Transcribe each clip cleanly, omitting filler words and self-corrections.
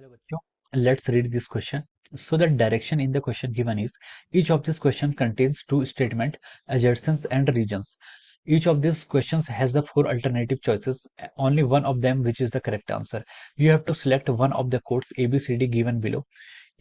Hello, bachcho. Let's read this question. So the direction in the question given is each of these question contains two statement, assertions and regions. Each of these questions has the four alternative choices, only one of them which is the correct answer. You have to select one of the codes A, B, C, D given below.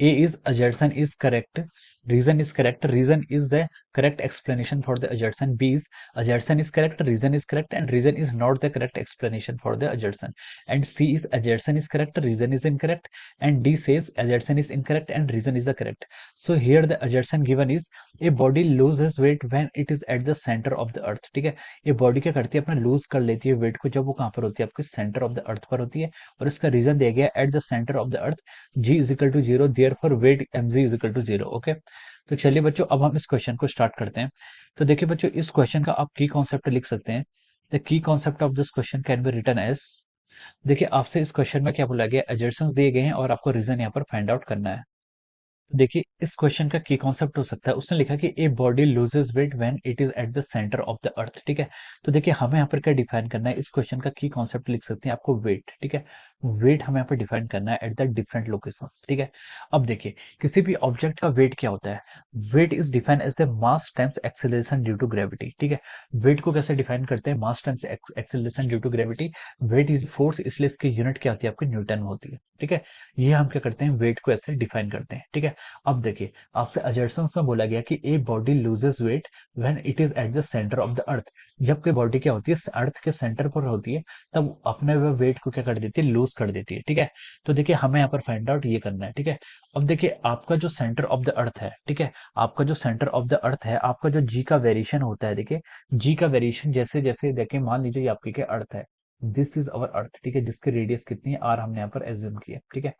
A is assertion is correct, reason is correct, reason is the correct explanation for the assertion. B is assertion is correct, reason is correct, and reason is not the correct explanation for the assertion. And C is assertion is correct, reason is incorrect, and D says assertion is incorrect and reason is the correct. So here the assertion given is a body loses weight when it is at the center of the earth. ठीक है, ये body क्या करती है, अपना loose कर लेती है वेट को जब वो कहाँ पर होती है, आपके सेंटर ऑफ द अर्थ पर होती है। और इसका रीजन दिया गया at the centre of the earth g is equal to zero, therefore weight mg is equal to zero. Okay, तो चलिए बच्चों अब हम इस क्वेश्चन को स्टार्ट करते हैं। तो देखिए बच्चों, इस क्वेश्चन का आप की कॉन्सेप्ट लिख सकते हैं। द की concept of this question can be written as, देखिए आपसे इस क्वेश्चन में क्या बोला गया, एजर्शंस दिए गए हैं और आपको रीजन यहाँ पर फाइंड आउट करना है। देखिए इस क्वेश्चन का की कॉन्सेप्ट हो सकता है, उसने लिखा कि a body loses weight when it is at the centre of the earth. ठीक है, तो देखिए हमें यहाँ पर क्या डिफाइन करना है, इस क्वेश्चन का की कॉन्सेप्ट लिख सकते हैं आपको वेट। ठीक है, वेट हमें यहाँ पर डिफाइन करना है एट द डिफरेंट लोकेशंस। ठीक है, अब देखिए किसी भी ऑब्जेक्ट का वेट क्या होता है, weight is define as the mass times acceleration due to gravity. ठीक है, वेट को कैसे डिफाइन करते हैं, mass times acceleration due to gravity. Weight is force, इसलिए इसकी यूनिट क्या होती है, आपकी न्यूटन में होती है। ठीक है, ये हम क्या करते हैं, वेट को ऐसे डिफाइन करते हैं। ठीक है, अब देखिए आपसे अजर्सन्स में बोला गया कि a body loses weight when it is at the centre of the earth. जब कोई बॉडी क्या होती है, अर्थ के सेंटर पर होती है, तब अपने वह वेट को क्या कर देती है, लूज कर देती है। ठीक है, तो देखिए हमें यहाँ पर फाइंड आउट ये करना है। ठीक है, अब देखिए आपका जो सेंटर ऑफ द अर्थ है, ठीक है, आपका जो सेंटर ऑफ द अर्थ है, आपका जो जी का वेरिएशन होता है, देखिए जी का वेरिएशन जैसे जैसे देखिए, मान लीजिए ये आपकी क्या अर्थ है, दिस इज अवर अर्थ। ठीक है, जिसकी रेडियस कितनी है, आर हमने यहाँ पर एज्यूम किया। ठीक है,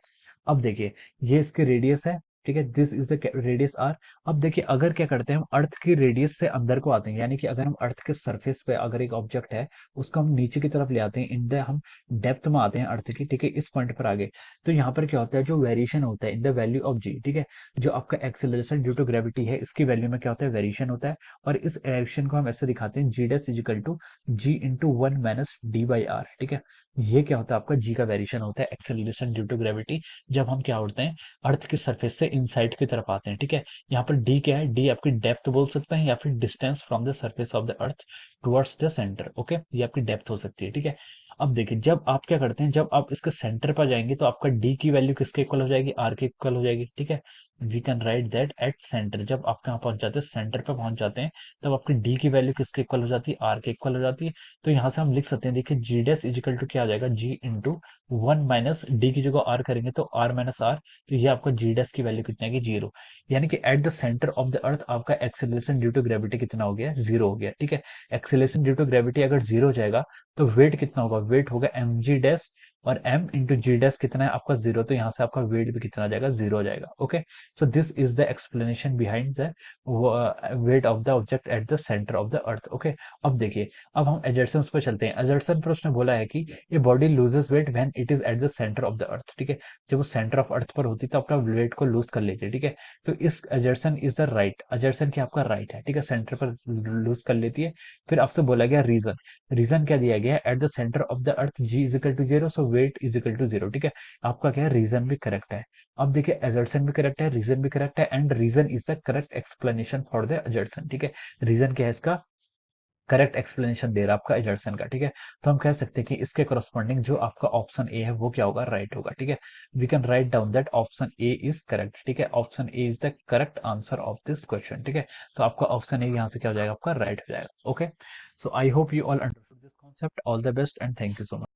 अब देखिए ये इसकी रेडियस है। ठीक है, this is the radius r. अब देखिए अगर क्या करते हैं, हम अर्थ की रेडियस से अंदर को आते हैं, यानी कि अगर हम अर्थ के सरफेस पे अगर एक ऑब्जेक्ट है, उसको हम नीचे की तरफ ले आते हैं, इन द हम डेप्थ में आते हैं अर्थ की। ठीक है, इस पॉइंट पर आगे, तो यहाँ पर क्या होता है, जो वेरिएशन होता है इन द वैल्यू ऑफ जी। ठीक है, जो आपका एक्सेलरेशन ड्यू टू ग्रेविटी है, इसकी वैल्यू में क्या होता है, वेरिएशन होता है। और इस एक्शन को हम ऐसे दिखाते हैं, G dash equal to G into one minus D by R. ठीक है, ये क्या होता है, आपका जी का वेरिएशन होता है, एक्सेलरेशन ड्यू टू ग्रेविटी, जब हम क्या उड़ते हैं अर्थ की सरफेस से इनसाइड की तरफ आते हैं। ठीक है, यहाँ पर डी क्या है, डी आपकी डेप्थ बोल सकते हैं या फिर distance from the surface of the earth towards the centre. Okay, ये आपकी डेप्थ हो सकती है। ठीक है, अब देखिए जब आप क्या करते हैं, जब आप इसके सेंटर पर जाएंगे तो आपका डी की वैल्यू किसके इक्वल हो जाएगी, आर के इक्वल हो जाएगी। ठीक है, we can write that at centre, जब आप कहाँ पहुंच जाते हैं, सेंटर पे पहुंच जाते हैं, तब आपकी डी की वैल्यू किसके इक्वल हो जाती है, आर के इक्वल हो जाती है। तो यहाँ से हम लिख सकते हैं, देखिए जी डैश इजिकल टू क्या आ जाएगा, जी इंटू वन माइनस डी की जगह आर करेंगे तो आर माइनस आर, तो ये आपका जी डैश की वैल्यू कितनी आएगी, जीरो। यानी कि eight the centre of the अर्थ आपका एक्सेलरेशन ड्यू टू ग्रेविटी कितना हो गया, जीरो हो गया। ठीक है, एक्सेलरेशन ड्यू टू ग्रेविटी अगर जीरो हो जाएगा तो वेट कितना होगा, वेट होगा एम जी डैश, और m इंटू जी डैश कितना है आपका, जीरो, तो यहाँ से आपका वेट भी कितना आ जाएगा, जीरो हो जाएगा। Okay, so this is the explanation behind the weight of the object at the centre of the earth. Okay, अब देखिए अब हम एजर्सन्स पर चलते हैं। एजर्सन पर उसने बोला है कि ये body loses weight when it is at the centre of the earth. ठीक है, जब वो सेंटर ऑफ अर्थ पर होती है तो अपना वेट को लूज कर लेती है। ठीक है, तो इस एजर्सन इज द राइट, एजर्सन की आपका राइट है। ठीक है, सेंटर पर लूज कर लेती है। फिर आपसे बोला गया रीजन, रीजन क्या दिया गया है, at the centre of the earth g is equal to zero, so weight is equal to zero. ठीक है, आपका क्या है, रीजन भी करेक्ट है। अब देखिए एजर्सन भी करेक्ट है, रीजन भी करेक्ट है, and reason is the correct explanation for the assertion. ठीक है, रीजन क्या है, इसका करेक्ट एक्सप्लेनेशन दे रहा है आपका एजर्सन का। ठीक है, तो हम कह सकते हैं कि इसके करस्पॉन्डिंग जो आपका ऑप्शन ए है वो क्या होगा, राइट होगा। ठीक है, we can write down that option a is correct. ठीक है, option a is the correct answer of this question. ठीक है, तो आपका ऑप्शन ए यहाँ से क्या हो जाएगा, आपका राइट हो जाएगा। Okay, so I hope you all understood this concept, all the best and thank you so much.